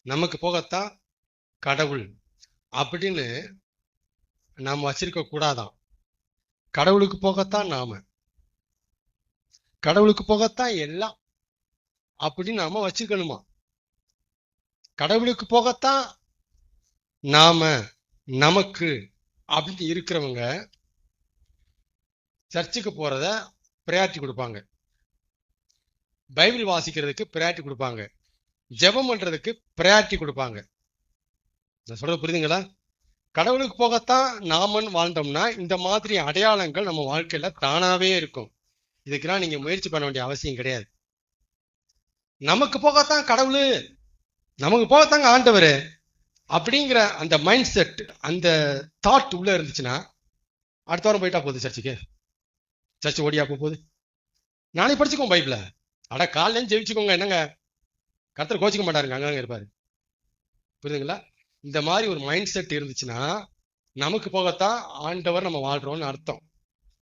நமக்கு போகத்தான் கடவுள் அப்படின்னு நாம் வச்சிருக்க கூடாதான். கடவுளுக்கு போகத்தான் நாம, கடவுளுக்கு போகத்தான் எல்லாம் அப்படின்னு நாம வச்சுக்கணுமா. கடவுளுக்கு போகத்தான் நாம, நமக்கு அப்படின்னு இருக்கிறவங்க சர்ச்சுக்கு போறத பிரையாரிட்டி கொடுப்பாங்க, பைபிள் வாசிக்கிறதுக்கு பிரையாரிட்டி கொடுப்பாங்க, ஜெபம் பண்றதுக்கு பிரையாரிட்டி கொடுப்பாங்க. நான் சொல்றது புரியுதுங்களா? கடவுளுக்கு போகத்தான் நாமன் வாழ்ந்தோம்னா இந்த மாதிரி அடையாளங்கள் நம்ம வாழ்க்கையில தானாவே இருக்கும். இதுக்கெல்லாம் நீங்க முயற்சி பண்ண வேண்டிய அவசியம் கிடையாது. நமக்கு போகத்தான் கடவுள், நமக்கு போகத்தாங்க ஆண்டவர் அப்படிங்கிற அந்த மைண்ட் செட், அந்த தாட் உள்ள இருந்துச்சுன்னா அடுத்த வாரம் போயிட்டா போகுது சர்ச்சுக்கு, சர்ச்சு ஓடியா போகுது. நாளைக்கு படிச்சுக்கோங்க பைபிள, அட காலையில ஜெயிச்சுக்கோங்க, என்னங்க கர்த்தர் கோச்சிக்க மாட்டாருங்க, அங்கங்க இருப்பாரு. புரியுதுங்களா? இந்த மாதிரி ஒரு மைண்ட் செட் இருந்துச்சுன்னா நமக்கு போகத்தான் ஆண்டவர் நம்ம வாழ்றோம்னு அர்த்தம்.